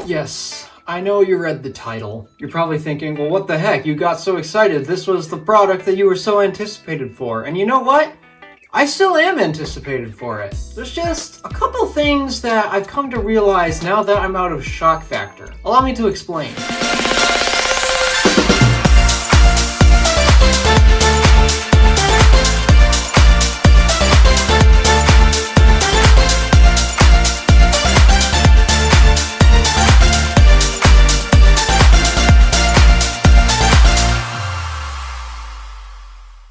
Yes, I know you read the title. You're probably thinking, well, what the heck? You got so excited. This was the product that you were so anticipated for. And you know what? I still am anticipated for it. There's just a couple things that I've come to realize now that I'm out of shock factor. Allow me to explain.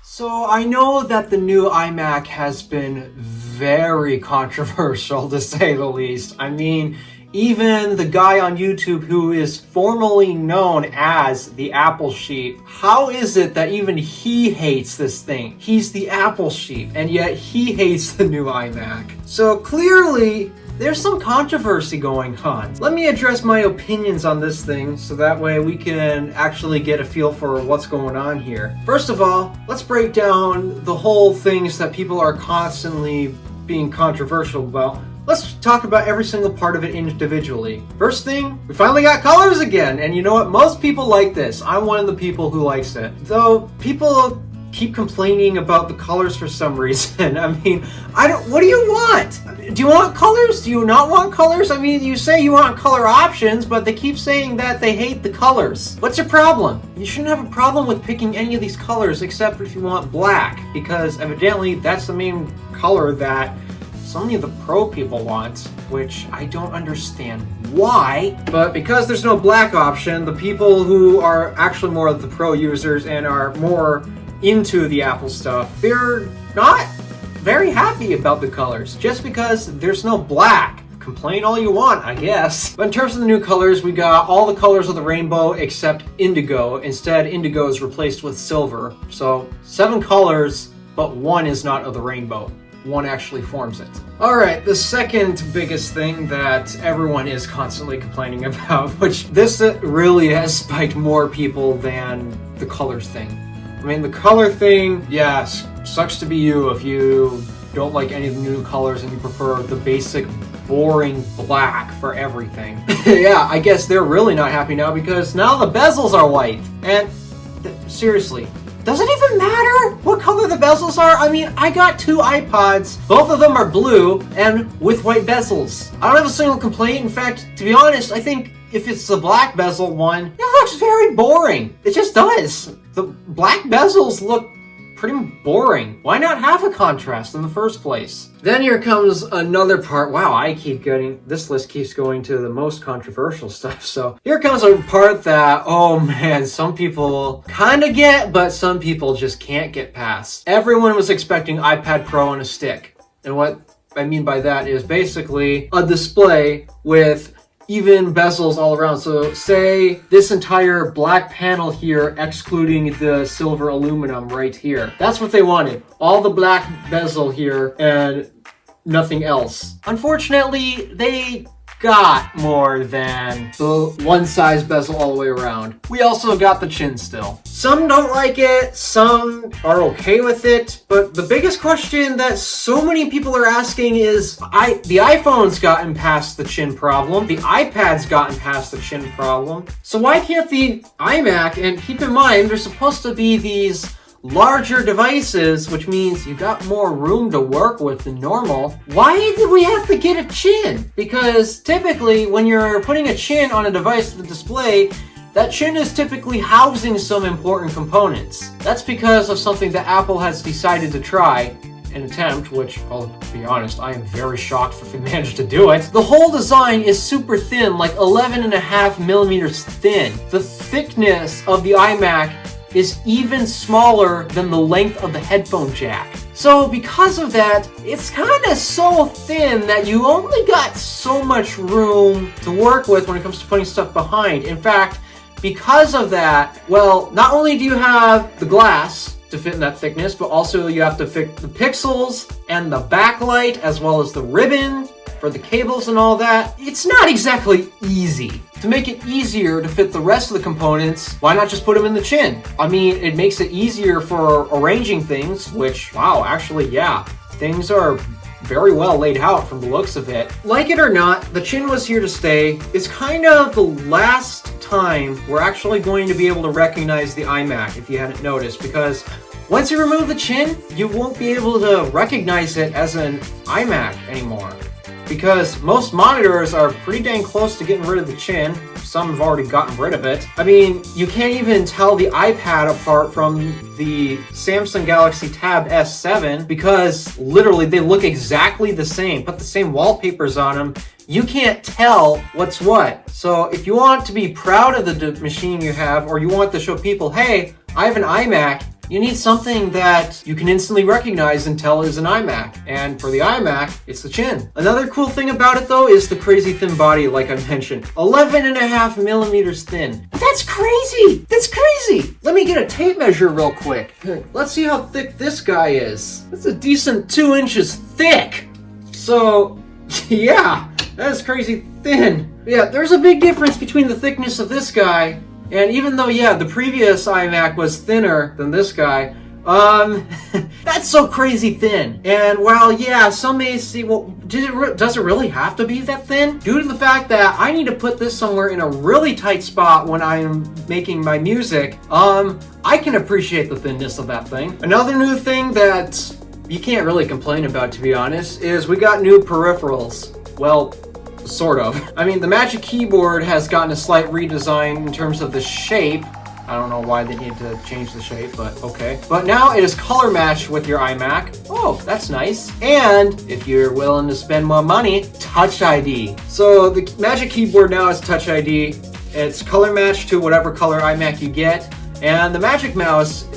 So I know that the new iMac has been very controversial, to say the least. I mean, even the guy on YouTube who is formally known as the Apple Sheep, how is it that even he hates this thing? He's the Apple Sheep, and yet he hates the new iMac. So clearly, there's some controversy going on. Let me address my opinions on this thing so that way we can actually get a feel for what's going on here. First of all, let's break down the whole things that people are constantly being controversial about. Let's talk about every single part of it individually. First thing, we finally got colors again. And you know what? Most people like this. I'm one of the people who likes it. Though people keep complaining about the colors for some reason. I mean, what do you want? Do you want colors? Do you not want colors? I mean, you say you want color options, but they keep saying that they hate the colors. What's your problem? You shouldn't have a problem with picking any of these colors except if you want black, because evidently that's the main color that so many of the pro people want, which I don't understand why. But because there's no black option, the people who are actually more of the pro users and are more into the Apple stuff, they're not very happy about the colors just because there's no black. Complain all you want, I guess. But in terms of the new colors, we got all the colors of the rainbow except indigo. Instead, indigo is replaced with silver. So 7 colors, but 1 is not of the rainbow. 1 actually forms it. Alright, the second biggest thing that everyone is constantly complaining about, which this really has spiked more people than the colors thing. I mean, the color thing, yes, sucks to be you if you don't like any of the new colors and you prefer the basic, boring black for everything. Yeah, I guess they're really not happy now because now the bezels are white. And seriously, does it even matter what color the bezels are? I mean, I got 2 iPods. Both of them are blue and with white bezels. I don't have a single complaint. In fact, to be honest, I think if it's the black bezel one, it looks very boring. It just does. The black bezels look pretty boring. Why not have a contrast in the first place? Then here comes another part. Wow, this list keeps going to the most controversial stuff. So here comes a part that, oh man, some people kind of get, but some people just can't get past. Everyone was expecting iPad Pro on a stick. And what I mean by that is basically a display with even bezels all around. So say this entire black panel here excluding the silver aluminum right here. That's what they wanted. All the black bezel here and nothing else. Unfortunately, they got more than the one size bezel all the way around. We also got the chin still. Some don't like it, some are okay with it, but the biggest question that so many people are asking is, the iPhone's gotten past the chin problem, the iPad's gotten past the chin problem, so why can't the iMac, and keep in mind, there's supposed to be these larger devices, which means you got more room to work with than normal. Why did we have to get a chin? Because typically when you're putting a chin on a device with a display, that chin is typically housing some important components. That's because of something that Apple has decided to try and attempt, which, I'll be honest, I am very shocked if they managed to do it. The whole design is super thin, like 11.5 millimeters thin. The thickness of the iMac is even smaller than the length of the headphone jack. So because of that, it's kind of so thin that you only got so much room to work with when it comes to putting stuff behind. In fact, because of that, well, not only do you have the glass to fit in that thickness, but also you have to fit the pixels and the backlight as well as the ribbon for the cables and all that. It's not exactly easy. To make it easier to fit the rest of the components, why not just put them in the chin? I mean, it makes it easier for arranging things, which, wow, actually, yeah, things are very well laid out from the looks of it. Like it or not, the chin was here to stay. It's kind of the last time we're actually going to be able to recognize the iMac, if you hadn't noticed, because once you remove the chin, you won't be able to recognize it as an iMac anymore. Because most monitors are pretty dang close to getting rid of the chin. Some have already gotten rid of it. I mean, you can't even tell the iPad apart from the Samsung Galaxy Tab S7 because literally they look exactly the same. Put the same wallpapers on them. You can't tell what's what. So if you want to be proud of the machine you have, or you want to show people, hey, I have an iMac, you need something that you can instantly recognize and tell is an iMac. And for the iMac, it's the chin. Another cool thing about it though is the crazy thin body, like I mentioned. 11.5 millimeters thin. That's crazy! That's crazy! Let me get a tape measure real quick. Let's see how thick this guy is. That's a decent 2 inches thick. So, yeah, that is crazy thin. Yeah, there's a big difference between the thickness of this guy. And even though, yeah, the previous iMac was thinner than this guy, that's so crazy thin. And while, yeah, some may see, well, does it really have to be that thin? Due to the fact that I need to put this somewhere in a really tight spot when I'm making my music, I can appreciate the thinness of that thing. Another new thing that you can't really complain about, to be honest, is we got new peripherals. Well, sort of. I mean, the Magic Keyboard has gotten a slight redesign in terms of the shape. I don't know why they need to change the shape, but okay. But now it is color matched with your iMac. Oh, that's nice. And if you're willing to spend more money, Touch ID. So the Magic Keyboard now has Touch ID. It's color matched to whatever color iMac you get. And the Magic Mouse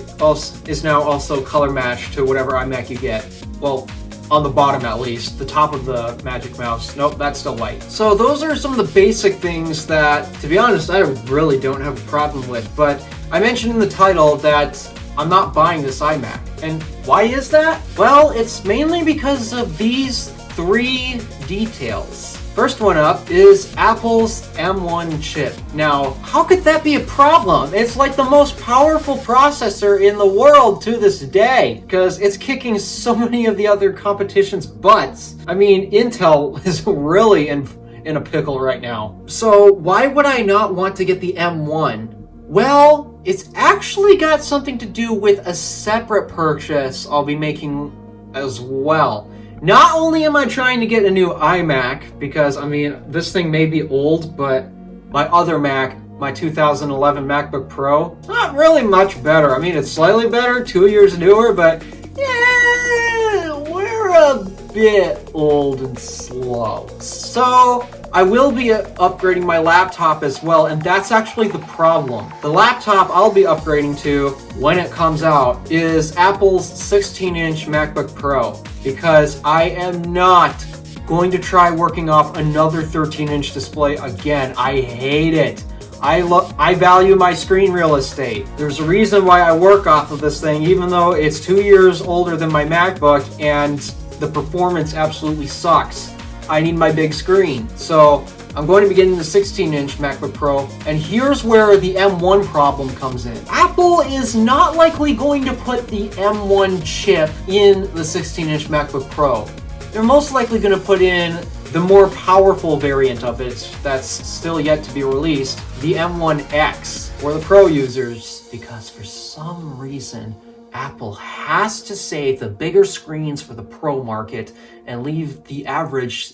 is now also color matched to whatever iMac you get. Well, on the bottom at least. The top of the Magic Mouse, nope, that's still white. So those are some of the basic things that, to be honest, I really don't have a problem with. But I mentioned in the title that I'm not buying this iMac. And why is that? Well, it's mainly because of these 3 details. First one up is Apple's M1 chip. Now, how could that be a problem? It's like the most powerful processor in the world to this day, because it's kicking so many of the other competition's butts. I mean, Intel is really in a pickle right now. So why would I not want to get the M1? Well, it's actually got something to do with a separate purchase I'll be making as well. Not only am I trying to get a new iMac, because, I mean, this thing may be old, but my other Mac, my 2011 MacBook Pro, not really much better. I mean, it's slightly better, 2 years newer, but yeah, we're a bit old and slow. So I will be upgrading my laptop as well, and that's actually the problem. The laptop I'll be upgrading to when it comes out is Apple's 16-inch MacBook Pro, because I am not going to try working off another 13-inch display again. I hate it. I value my screen real estate. There's a reason why I work off of this thing, even though it's 2 years older than my MacBook and the performance absolutely sucks. I need my big screen. So I'm going to be getting the 16-inch MacBook Pro, and here's where the M1 problem comes in. Apple is not likely going to put the M1 chip in the 16-inch MacBook Pro. They're most likely going to put in the more powerful variant of it that's still yet to be released, the M1X, for the Pro users, because for some reason, Apple has to save the bigger screens for the Pro market and leave the average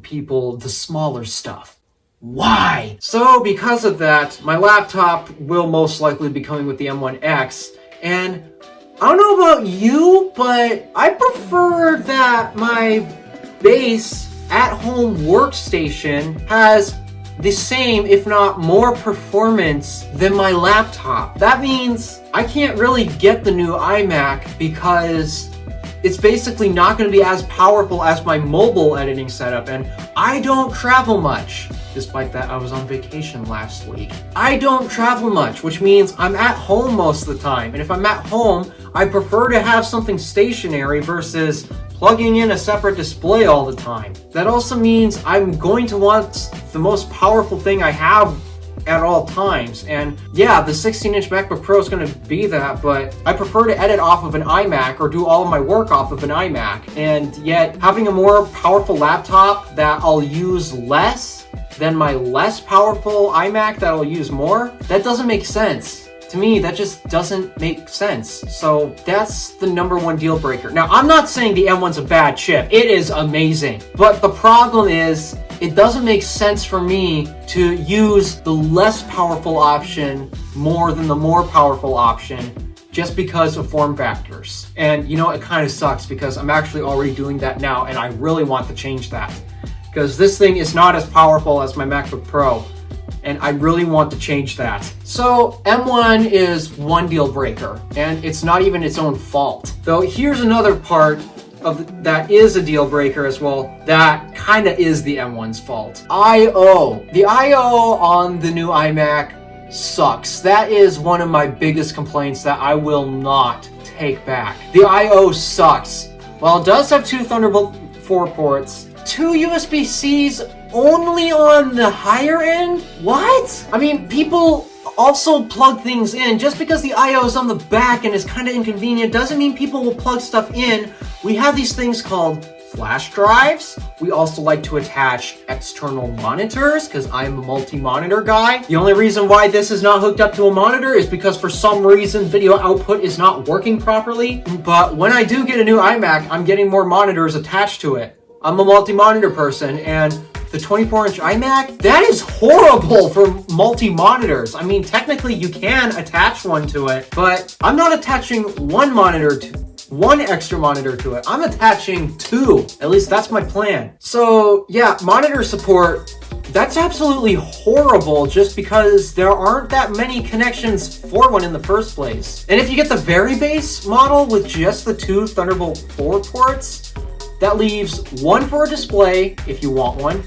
people the smaller stuff. Why? So because of that, my laptop will most likely be coming with the M1X, and I don't know about you, but I prefer that my base at-home workstation has the same, if not more, performance than my laptop. That means I can't really get the new iMac because it's basically not going to be as powerful as my mobile editing setup, and I don't travel much. Despite that, I was on vacation last week. I don't travel much, which means I'm at home most of the time, and if I'm at home, I prefer to have something stationary versus plugging in a separate display all the time. That also means I'm going to want the most powerful thing I have at all times. And yeah, the 16-inch MacBook Pro is going to be that, but I prefer to edit off of an iMac or do all of my work off of an iMac. And yet, having a more powerful laptop that I'll use less than my less powerful iMac that I'll use more, that doesn't make sense. To me, that just doesn't make sense. So that's the #1 deal breaker. Now, I'm not saying the M1's a bad chip. It is amazing. But the problem is, it doesn't make sense for me to use the less powerful option more than the more powerful option just because of form factors. And you know, it kind of sucks because I'm actually already doing that now, and I really want to change that. Because this thing is not as powerful as my MacBook Pro, and I really want to change that. So M1 is one deal breaker, and it's not even its own fault. Though here's another part of that is a deal breaker as well, that kind of is the M1's fault. I/O. The I/O on the new iMac sucks. That is one of my biggest complaints that I will not take back. The I/O sucks. While it does have 2 Thunderbolt 4 ports, 2 USB-Cs only on the higher end? What? I mean, people also plug things in. Just because the I/O is on the back and is kind of inconvenient doesn't mean people will plug stuff in. We have these things called flash drives. We also like to attach external monitors because I'm a multi-monitor guy. The only reason why this is not hooked up to a monitor is because for some reason video output is not working properly. But when I do get a new iMac, I'm getting more monitors attached to it. I'm a multi-monitor person, and the 24-inch iMac, that is horrible for multi-monitors. I mean, technically you can attach one to it, but I'm not attaching one extra monitor to it. I'm attaching 2. At least that's my plan. So yeah, monitor support, that's absolutely horrible just because there aren't that many connections for one in the first place. And if you get the very base model with just the 2 Thunderbolt 4 ports, that leaves 1 for a display, if you want one,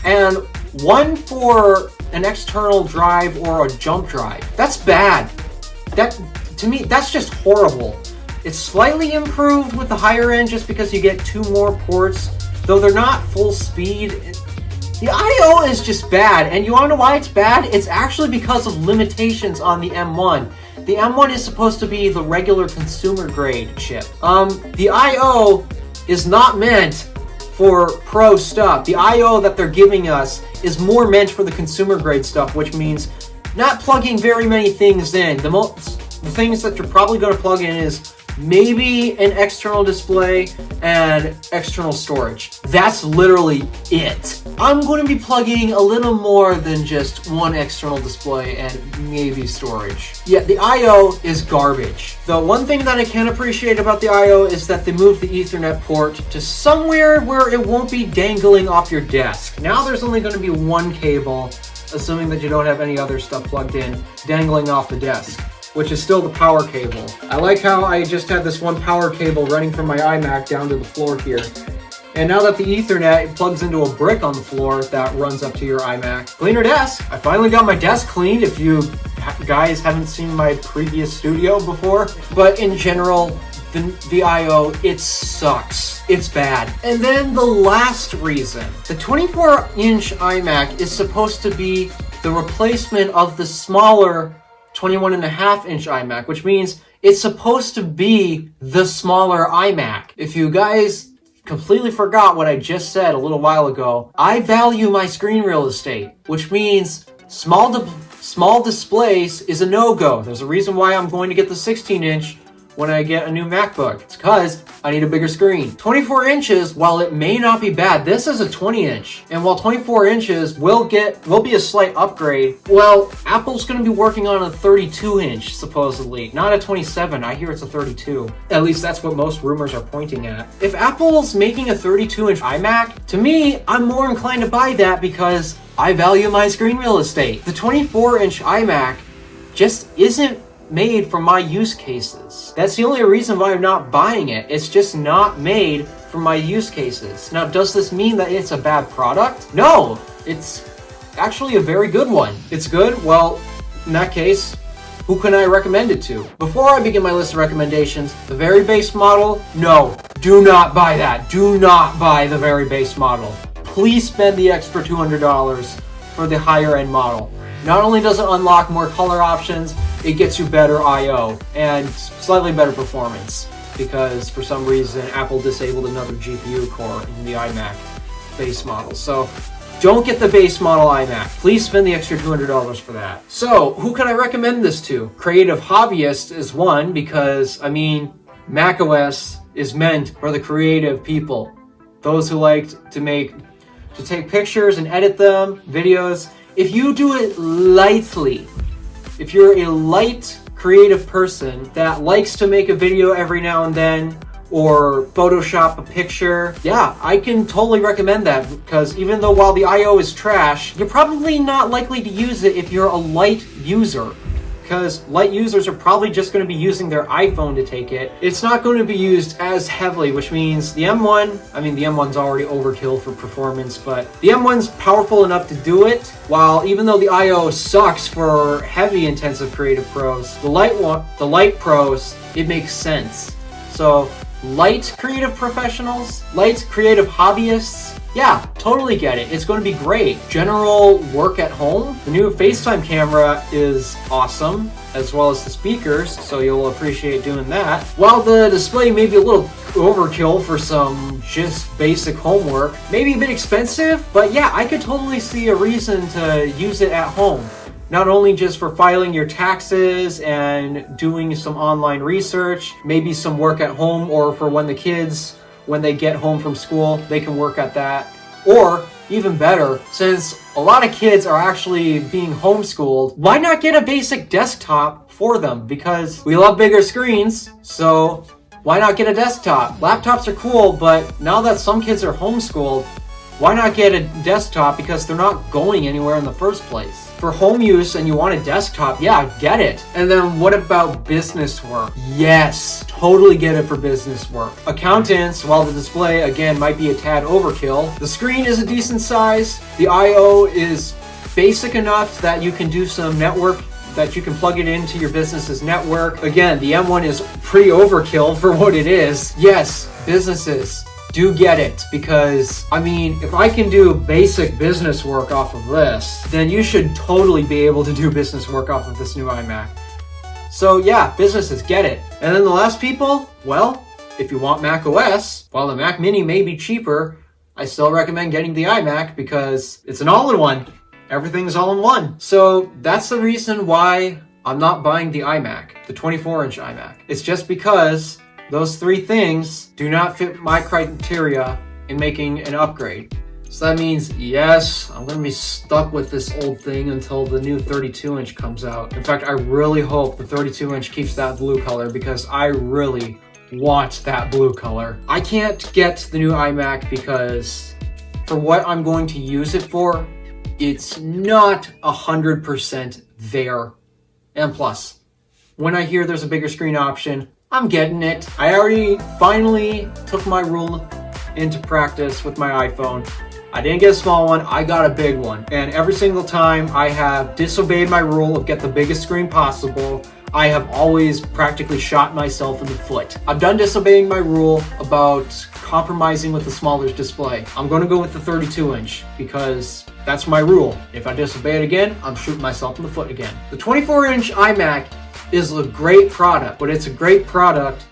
and 1 for an external drive or a jump drive. That's bad. That, to me, that's just horrible. It's slightly improved with the higher end just because you get 2 more ports, though they're not full speed. The I/O is just bad, and you wanna know why it's bad? It's actually because of limitations on the M1. The M1 is supposed to be the regular consumer grade chip. The I/O is not meant for pro stuff. The I/O that they're giving us is more meant for the consumer grade stuff, which means not plugging very many things in. The things that you're probably going to plug in is maybe an external display and external storage. That's literally it. I'm going to be plugging a little more than just one external display and maybe storage. Yeah, the I/O is garbage. The one thing that I can appreciate about the I/O is that they moved the Ethernet port to somewhere where it won't be dangling off your desk. Now there's only going to be one cable, assuming that you don't have any other stuff plugged in, dangling off the desk, which is still the power cable. I like how I just had this one power cable running from my iMac down to the floor here. And now that the Ethernet plugs into a brick on the floor that runs up to your iMac. Cleaner desk. I finally got my desk cleaned, if you guys haven't seen my previous studio before. But in general, the I/O, it sucks. It's bad. And then the last reason. The 24-inch iMac is supposed to be the replacement of the smaller 21.5-inch iMac, which means it's supposed to be the smaller iMac. If you guys completely forgot what I just said a little while ago, I value my screen real estate, which means small displays is a no-go. There's a reason why I'm going to get the 16-inch when I get a new MacBook. It's because I need a bigger screen. 24 inches, while it may not be bad, this is a 20-inch. And while 24 inches will be a slight upgrade, well, Apple's gonna be working on a 32-inch, supposedly. Not a 27, I hear it's a 32. At least that's what most rumors are pointing at. If Apple's making a 32-inch iMac, to me, I'm more inclined to buy that because I value my screen real estate. The 24-inch iMac just isn't made for my use cases. That's the only reason why I'm not buying it. It's just not made for my use cases. Now, does this mean that it's a bad product? No, it's actually a very good one. It's good? Well, in that case, who can I recommend it to? Before I begin my list of recommendations, the very base model, no, do not buy that. Do not buy the very base model. Please spend the extra $200 for the higher end model. Not only does it unlock more color options, it gets you better I/O and slightly better performance, because for some reason Apple disabled another GPU core in the iMac base model. So don't get the base model iMac. Please spend the extra $200 for that. So who can I recommend this to? Creative hobbyists is one, because I mean, macOS is meant for the creative people. Those who like to take pictures and edit them, videos. If you do it lightly, if you're a light creative person that likes to make a video every now and then, or Photoshop a picture, yeah, I can totally recommend that, because even though while the I/O is trash, you're probably not likely to use it if you're a light user, because light users are probably just going to be using their iPhone to take it. It's not going to be used as heavily, which means the M1, I mean the M1's already overkill for performance, but the M1's powerful enough to do it, while even though the I/O sucks for heavy intensive creative pros, the light pros, it makes sense. So light creative professionals, light creative hobbyists, yeah, totally get it. It's going to be great. General work at home, the new FaceTime camera is awesome, as well as the speakers, so you'll appreciate doing that. While the display may be a little overkill for some just basic homework, maybe a bit expensive, but yeah, I could totally see a reason to use it at home. Not only just for filing your taxes and doing some online research, maybe some work at home, or for when the kids, when they get home from school, they can work at that. Or even better, since a lot of kids are actually being homeschooled, why not get a basic desktop for them? Because we love bigger screens, so why not get a desktop? Laptops are cool, but now that some kids are homeschooled, why not get a desktop, because they're not going anywhere in the first place? For home use and you want a desktop, yeah, get it. And then what about business work? Yes, totally get it for business work. Accountants, while the display again might be a tad overkill, the screen is a decent size, the I/O is basic enough that you can do some network, that you can plug it into your business's network. Again, the M1 is pretty overkill for what it is. Yes, businesses, do get it, because I mean, if I can do basic business work off of this, then you should totally be able to do business work off of this new iMac. So yeah, businesses, get it. And then the last people, well, if you want Mac OS, while the Mac Mini may be cheaper, I still recommend getting the iMac, because it's an all-in-one. Everything's all in one. So that's the reason why I'm not buying the iMac, the 24-inch iMac. It's just because those three things do not fit my criteria in making an upgrade. So that means, yes, I'm going to be stuck with this old thing until the new 32-inch comes out. In fact, I really hope the 32-inch keeps that blue color, because I really want that blue color. I can't get the new iMac because for what I'm going to use it for, it's not 100% there. And plus, when I hear there's a bigger screen option, I'm getting it. I already finally took my rule into practice with my iPhone. I didn't get a small one, I got a big one. And every single time I have disobeyed my rule of get the biggest screen possible, I have always practically shot myself in the foot. I'm done disobeying my rule about compromising with the smaller display. I'm going to go with the 32-inch because that's my rule. If I disobey it again, I'm shooting myself in the foot again. The 24-inch iMac is a great product, but it's a great product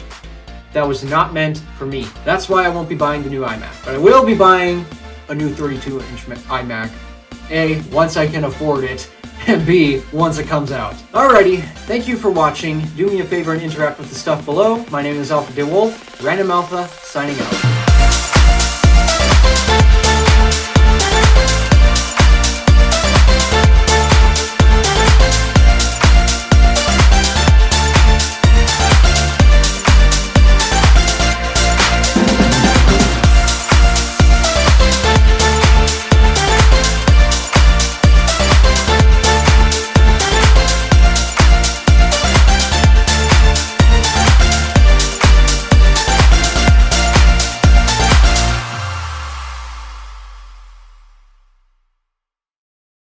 that was not meant for me. That's why I won't be buying the new iMac. But I will be buying a new 32-inch iMac. A, once I can afford it, and B, once it comes out. Alrighty, thank you for watching. Do me a favor and interact with the stuff below. My name is Alpha DeWolf, Random Alpha, signing out.